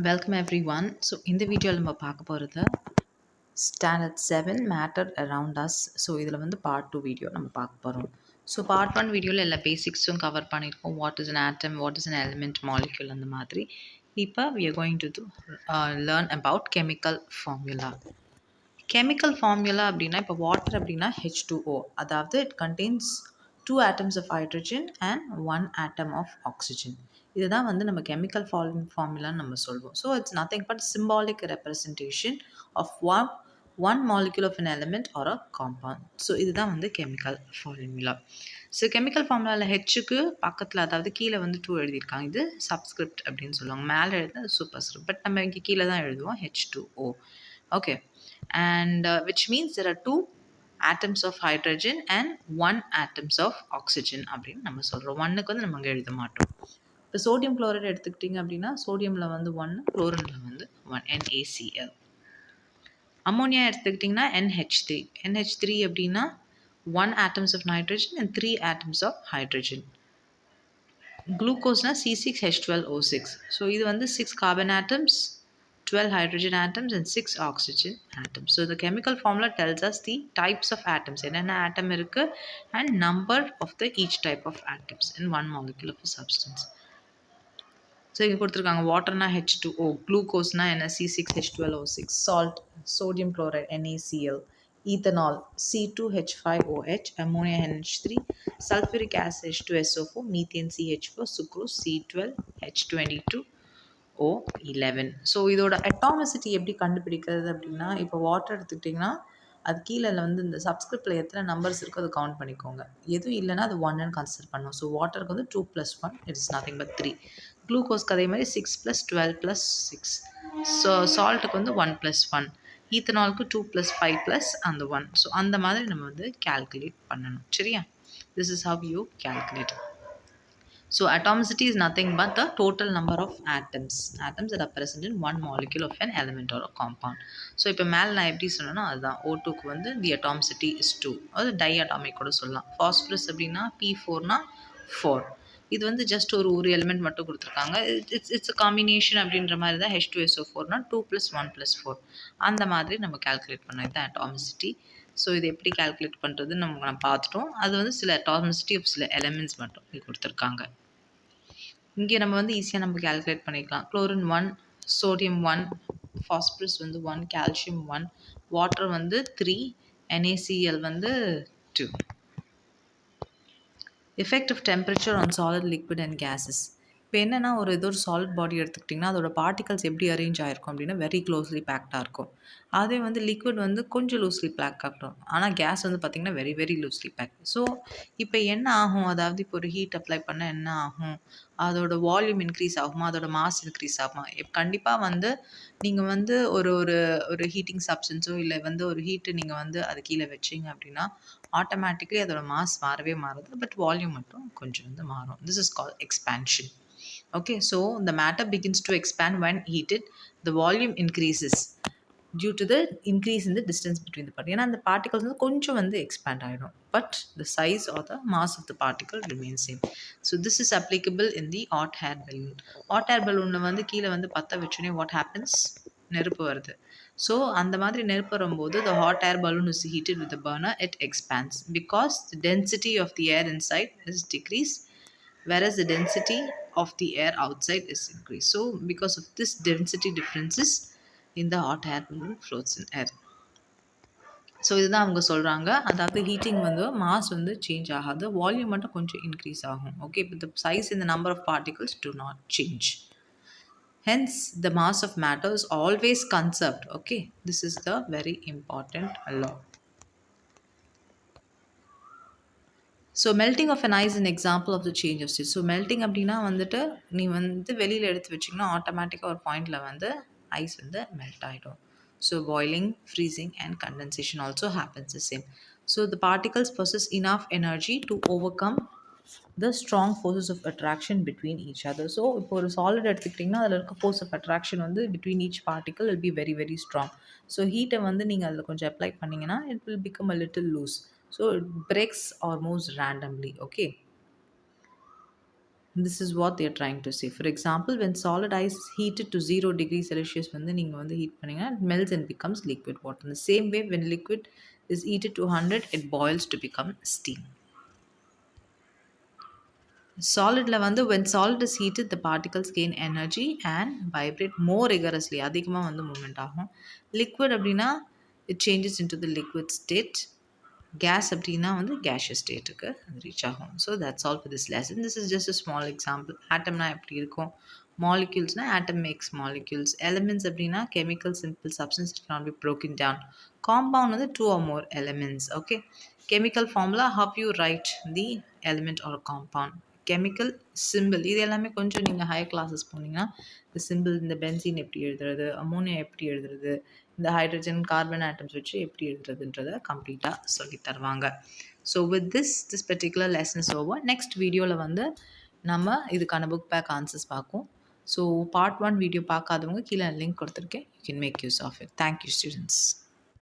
Welcome everyone. So in the video நம்ம பார்க்க போகிறது standard 7 matter around us. So இதில் வந்து பார்ட் 2 வீடியோ நம்ம பார்க்க போகிறோம். ஸோ பார்ட் 1 வீடியோவில் எல்லா பேசிக்ஸும் கவர் பண்ணியிருக்கோம். What is an atom, what is an element, molecule அந்த மாதிரி. இப்போ we are going to learn about chemical formula. Chemical formula அப்படின்னா இப்போ வாட்டர் அப்படின்னா H2O, அதாவது it contains 2 atoms of hydrogen and 1 atom of oxygen. இதுதான் வந்து நம்ம கெமிக்கல் ஃபார்முலான்னு நம்ம சொல்வோம். So it's nothing but symbolic representation of one molecule of an element or a compound. So இதுதான் வந்து கெமிக்கல் ஃபார்முலா. ஸோ கெமிக்கல் ஃபார்முலாவில் ஹெச்சுக்கு பக்கத்தில், அதாவது கீழே வந்து 2 எழுதியிருக்காங்க. இது சப்ஸ்கிரிப்ட் அப்படின்னு சொல்லுவாங்க. மேலே எழுதுனா சூப்பர்ஸ்கிரிப்ட், பட் நம்ம இங்கே கீழே தான் எழுதுவோம் H2O. Okay, and which means there are 2 atoms of hydrogen and 1 atoms of oxygen அப்படின்னு நம்ம சொல்கிறோம். ஒன்னுக்கு வந்து நம்ம அங்கே எழுத மாட்டோம். இப்போ சோடியம் குளோரைடு எடுத்துக்கிட்டிங்க அப்படின்னா சோடியமில் வந்து 1, குளோரினில் வந்து 1, NaCl. அம்மோனியா எடுத்துக்கிட்டிங்கன்னா NH3. NH3 அப்படின்னா 1 atoms of nitrogen and 3 atoms of hydrogen. குளுக்கோஸ்னா C6H12O6. So இது வந்து 6 carbon atoms, 12 hydrogen atoms and 6 oxygen atoms. So the chemical formula tells us the types of atoms. என்னென்ன atom இருக்கு and number of the each type of atoms in one molecule of a substance. So இங்கே கொடுத்துருக்காங்க வாட்டர்னா H2O, குளுக்கோஸ்னா என்ன C6H12O6, salt sodium chloride NaCl, ethanol C2H5OH, ammonia NH3, sulfuric acid H2SO4, methane CH4, sucrose C12H22O11. So இதோட atomicity எப்படி கண்டுபிடிக்கிறது அப்படின்னா, இப்போ water எடுத்துக்கிட்டிங்கன்னா அது கீழே வந்து இந்த சப்ஸ்கிரிப்டில் எத்தனை நம்பர்ஸ் இருக்கோ அது கவுண்ட் பண்ணிக்கோங்க. எதுவும் இல்லைன்னா அது 1ன்னு கன்சிடர் பண்ணும். ஸோ வாட்டருக்கு வந்து 2 + 1 இட் இஸ் நத்திங் பட் 3. குளுக்கோஸ்க்கு அதே மாதிரி 6 + 12 + 6. ஸோ சால்ட்டுக்கு வந்து 1 + 1. ஈத்தனாலுக்கு 2 + 5 + அந்த 1. ஸோ அந்த மாதிரி நம்ம வந்து கால்குலேட் பண்ணணும். சரியா? This is how you calculate. So atomicity is nothing but the total number of atoms that are present in one molecule of an element or a compound. So இப்போ மேலே நான் எப்படி சொன்னேன்னா அதுதான். O2க்கு வந்து the atomicity is 2, அது diatomic கூட சொல்லலாம். ஃபாஸ்பரஸ் அப்படின்னா P4னா 4. இது வந்து ஜஸ்ட் ஒரு எலிமெண்ட் மட்டும் கொடுத்துருக்காங்க. இட்ஸ் அ காம்பினேஷன் அப்படின்ற மாதிரி தான். H2SO4னா 2 + 1 + 4 அந்த மாதிரி நம்ம கால்குலேட் பண்ணது தான் அட்டாமிசிட்டி. ஸோ இது எப்படி கால்குலேட் பண்ணுறதுன்னு நம்ம பார்த்துட்டோம். அது வந்து சில அட்டாமிசிட்டி ஆஃப் சில எலிமெண்ட்ஸ் மட்டும் இது கொடுத்துருக்காங்க. இங்கே நம்ம வந்து ஈஸியாக நம்ம கால்குலேட் பண்ணிக்கலாம். குளோரின் 1, சோடியம் 1, ஃபாஸ்பரஸ் வந்து 1, கால்சியம் 1, வாட்டர் வந்து 3, NaCl வந்து 2. Effect of temperature on solid, liquid and gases. இப்போ என்னென்னா ஏதோ ஒரு சாலிட் பாடி எடுத்துக்கிட்டிங்கன்னா அதோட பார்ட்டிகல்ஸ் எப்படி அரேஞ்ச் ஆகிருக்கும் அப்படின்னா வெரி க்ளோஸ்லி பேக்டாக இருக்கும். அதே வந்து லிக்விட் வந்து கொஞ்சம் லூஸ்லி பேக் ஆகட்டும். ஆனால் கேஸ் வந்து பார்த்திங்கன்னா very very loosely pack. So இப்போ என்ன ஆகும், அதாவது இப்போ ஒரு ஹீட் அப்ளை பண்ணால் என்ன ஆகும், அதோட வால்யூம் இன்க்ரீஸ் ஆகுமா, அதோட மாஸ் இன்க்ரீஸ் ஆகுமா? கண்டிப்பாக வந்து நீங்கள் வந்து ஒரு ஒரு ஒரு ஹீட்டிங் சப்ஸ்டன்ஸோ இல்லை வந்து ஒரு ஹீட்டு நீங்கள் வந்து அது கீழே வச்சிங்க அப்படின்னா ஆட்டோமேட்டிக்லி அதோட மாஸ் மாறவே மாறுது, பட் வால்யூம் மட்டும் கொஞ்சம் வந்து மாறும். This is called expansion. Okay, so the matter begins to expand when heated. The volume increases due to the increase in the distance between the particles. ஏன்னா அந்த particles வந்து கொஞ்சம் வந்து expand ஆகிடும், but the size or the mass of the particle remains same. So this is applicable in the hot air balloon. Hot air balloonல வந்து கீழே வந்து பற்ற வச்சோடனே what happens? நெருப்பு வருது. ஸோ அந்த மாதிரி நெருப்பு வரும்போது the hot air balloon is heated with the burner, it expands because the density of the air inside is decreased, whereas the density of the air outside is increased. So because of this density differences in the hot air balloon floats in air. So இதுதான் அவங்க சொல்கிறாங்க. அதாவது heating வந்து mass வந்து change ஆகாது, volume மட்டும் கொஞ்சம் increase ஆகும். ஓகே, இப்போ the size and the number of particles do not change. Hence the mass of matter is always conserved. Okay, this is the very important law. So melting of an ice an example of the change of state. So melting அப்படின்னா வந்துட்டு நீ வந்து வெளியில் எடுத்து வச்சிங்கன்னா ஆட்டோமேட்டிக்காக ஒரு பாயிண்டில் வந்து ஐஸ் வந்து மெல்ட் ஆகிடும். So boiling, freezing and condensation also happens the same. So the particles possess enough energy to overcome the strong forces of attraction between each other. So இப்போ ஒரு சாலிட் எடுத்துக்கிட்டிங்கன்னா அதில் இருக்க ஃபோர்ஸ் ஆஃப் அட்ராக்ஷன் வந்து between each particle will be very very strong. So ஹீட்டை வந்து நீங்கள் அதில் கொஞ்சம் அப்ளை பண்ணிங்கன்னா it will become a little loose. So it breaks or moves randomly. Okay. This is what they are trying to say. For example, when solid ice is heated to 0 degrees Celsius வந்து நீங்க வந்து heat பண்ணீங்கன்னா it melts and becomes liquid water. In the same way, when liquid is heated to 100, it boils to become steam. Solidல வந்து when solid is heated, the particles gain energy and vibrate more rigorously. அதிகமா வந்து movement ஆகும். Liquid அப்படின்னா it changes into the liquid state. Gas அப்படின்னா வந்து gaseous ஸ்டேட்டுக்கு அது reach ஆகும். So that's all for this lesson. This is just a small example. ஆட்டம்னா எப்படி இருக்கும்? மாலிக்யூல்ஸ்னா ஆட்டம் மேக்ஸ் மாலிக்யூல்ஸ். எலிமெண்ட்ஸ் அப்படின்னா chemical simple substance it can be broken down. Compound வந்து 2 or more elements. Okay, chemical formula how you write the element or compound. Chemical simple இது எல்லாமே கொஞ்சம் நீங்கள் ஹையர் கிளாஸஸ் போனீங்கன்னா இந்த சிம்பிள், இந்த benzene எப்படி எழுதுறது, அமோனியா எப்படி எழுதுறது, இந்த ஹைட்ரஜன் கார்பன் ஆட்டம்ஸ் வச்சு எப்படி எழுதுறதுன்றதை கம்ப்ளீட்டாக சொல்லி தருவாங்க. So with this particular lesson is over. Next வீடியோவில் வந்து நம்ம இதுக்கான புக் பேக் ஆன்சர்ஸ் பார்ப்போம். ஸோ பார்ட் 1 வீடியோ பார்க்காதவங்க கீழே லிங்க் கொடுத்துருக்கேன். You can make use of it. Thank you students.